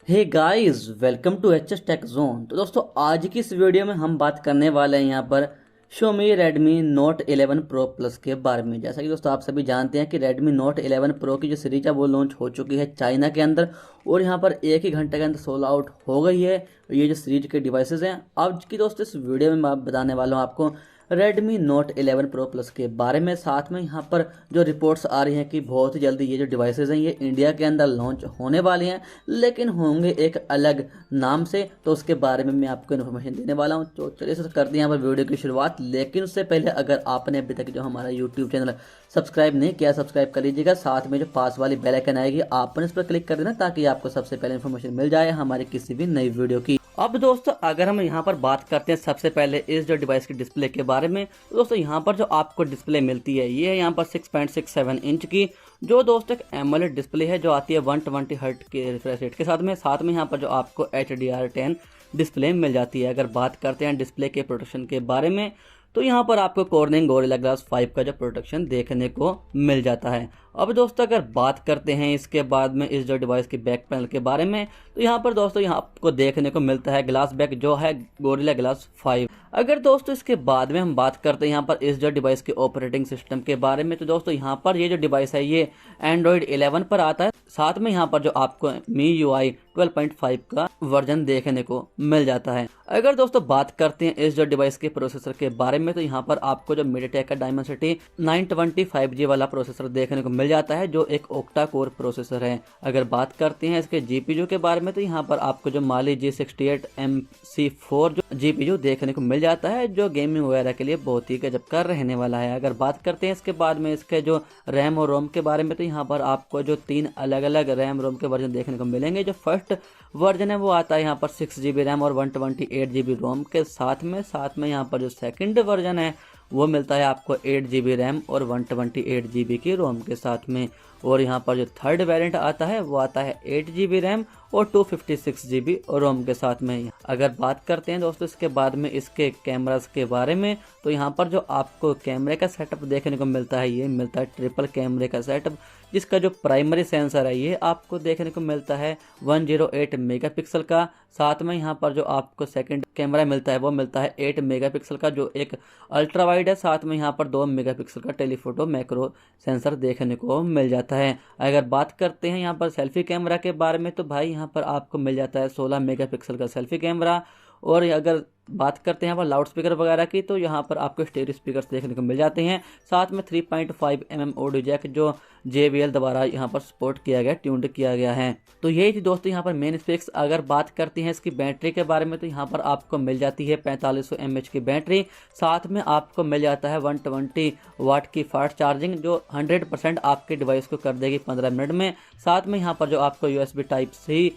Hey guys, welcome to H tech zone. तो दोस्तों, आज की इस वीडियो में हम बात करने वाले हैं यहाँ पर Xiaomi Redmi Note 11 Pro Plus के बारे में। जैसा कि दोस्तों आप सभी जानते हैं कि Redmi Note 11 Pro की जो सीरीज है वो लॉन्च हो चुकी है चाइना के अंदर, और यहाँ पर एक ही घंटे के अंदर सोल्ड आउट हो गई है ये जो सीरीज के डिवाइसेस हैं। आज की दोस्तों इस वीडियो में मैं बताने वाला हूँ आपको Redmi Note 11 Pro Plus के बारे में। साथ में यहाँ पर जो रिपोर्ट्स आ रही हैं कि बहुत ही जल्दी ये जो डिवाइसेस हैं ये इंडिया के अंदर लॉन्च होने वाली हैं, लेकिन होंगे एक अलग नाम से। तो उसके बारे में मैं आपको इन्फॉर्मेशन देने वाला हूँ। तो चलिए से करते हैं यहाँ पर वीडियो की शुरुआत। लेकिन उससे पहले अगर आपने अभी तक जो हमारा यूट्यूब चैनल सब्सक्राइब नहीं किया, सब्सक्राइब कर लीजिएगा। साथ में जो पास वाली बेल आइकन आएगी आपने इस पर क्लिक कर देना, ताकि आपको सबसे पहले इन्फॉर्मेशन मिल जाए हमारी किसी भी नई वीडियो की। अब दोस्तों, अगर हम यहाँ पर बात करते हैं सबसे पहले इस जो डिवाइस की डिस्प्ले के बारे में, तो दोस्तों यहाँ पर जो आपको डिस्प्ले मिलती है ये है यहाँ पर 6.67 इंच की, जो दोस्तों एक एमोलेड डिस्प्ले है जो आती है 120 हर्ट के रिफ्रेश रेट के साथ में यहाँ पर जो आपको HDR10 डिस्प्ले मिल जाती है। अगर बात करते हैं डिस्प्ले के प्रोटेक्शन के बारे में, तो यहाँ पर आपको कॉर्निंग गोरिल्ला ग्लास 5 का जो प्रोटेक्शन देखने को मिल जाता है। अब दोस्तों, अगर बात करते हैं इसके बाद में इस जो डिवाइस की बैक पैनल के बारे में, तो यहाँ पर दोस्तों यहाँ आपको देखने को मिलता है ग्लास बैक जो है गोरिल्ला ग्लास 5। अगर दोस्तों इसके बाद में हम बात करते हैं यहाँ पर इस जो डिवाइस के ऑपरेटिंग सिस्टम के बारे में, तो दोस्तों यहाँ पर ये जो डिवाइस है ये Android 11 पर आता है। साथ में यहाँ पर जो आपको MIUI 12.5 का वर्जन देखने को मिल जाता है। अगर दोस्तों बात करते हैं इस जो डिवाइस के प्रोसेसर के बारे में, तो यहाँ पर आपको जो MediaTek का Dimensity 920 5G वाला प्रोसेसर देखने को मिल जाता है, जो एक ऑक्टा कोर प्रोसेसर है। अगर बात करते हैं इसके GPU के बारे में, तो यहाँ पर आपको जो Mali G68 MC4 जो GPU देखने को मिल जाता है, जो गेमिंग वगैरह के लिए बहुत ही गजब का रहने वाला है। अगर बात करते हैं इसके बाद में इसके जो रैम और रोम के बारे में, तो यहाँ पर आपको जो 3 अलग अलग रैम रोम के वर्जन देखने को मिलेंगे। जो फर्स्ट वर्जन है वो आता है यहाँ पर 6GB रैम और 128GB रोम के साथ में यहाँ पर जो सेकंड वर्जन है वो मिलता है आपको 8GB रैम और 128GB की रोम के साथ में। और यहाँ पर जो थर्ड वेरिएंट आता है वो आता है 8GB रैम और 256GB रोम के साथ में। अगर बात करते हैं दोस्तों इसके बाद में इसके कैमरास के बारे में, तो यहाँ पर जो आपको कैमरे का सेटअप देखने को मिलता है ये मिलता है ट्रिपल कैमरे का सेटअप, जिसका जो प्राइमरी सेंसर है ये आपको देखने को मिलता है 108 मेगापिक्सल का। साथ में यहाँ पर जो आपको सेकंड कैमरा मिलता है वो मिलता है 8 मेगापिक्सल का, जो एक अल्ट्रा वाइड है। साथ में यहाँ पर 2 मेगापिक्सल का टेलीफोटो मैक्रो सेंसर देखने को मिल जाता है। अगर बात करते हैं यहाँ पर सेल्फी कैमरा के बारे में, तो भाई यहाँ पर आपको मिल जाता है 16 मेगापिक्सल का सेल्फी कैमरा। और अगर बात करते हैं यहाँ पर लाउड स्पीकर वगैरह की, तो यहाँ पर आपको स्टेरियो स्पीकर्स देखने को मिल जाते हैं। साथ में 3.5 mm ऑडियो जैक जो JBL द्वारा यहाँ पर सपोर्ट किया गया, ट्यून्ड किया गया है। तो यही थी दोस्तों यहाँ पर मेन स्पेक्स। अगर बात करते हैं इसकी बैटरी के बारे में, तो यहाँ पर आपको मिल जाती है 4500 mAh की बैटरी। साथ में आपको मिल जाता है 120 वाट की फास्ट चार्जिंग, जो 100% आपके डिवाइस को कर देगी 15 मिनट में। साथ में यहाँ पर जो आपको USB Type-C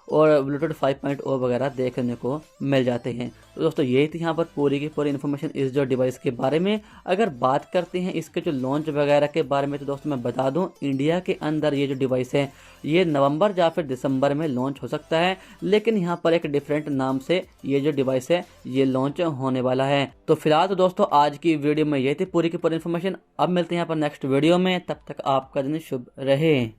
और ब्लूटूथ 5.0 वगैरह देखने को मिल जाते हैं। तो दोस्तों यही थी यहाँ पर पूरी की पूरी इन्फॉर्मेशन इस जो डिवाइस के बारे में। अगर बात करते हैं इसके जो लॉन्च वगैरह के बारे में, तो दोस्तों मैं बता दूं इंडिया के अंदर ये जो डिवाइस है ये नवंबर या फिर दिसंबर में लॉन्च हो सकता है, लेकिन यहाँ पर एक डिफरेंट नाम से ये जो डिवाइस है ये लॉन्च होने वाला है। तो फिलहाल तो दोस्तों आज की वीडियो में ये थी पूरी की पूरी इन्फॉर्मेशन। अब मिलते हैं यहाँ पर नेक्स्ट वीडियो में, तब तक आपका दिन शुभ रहे।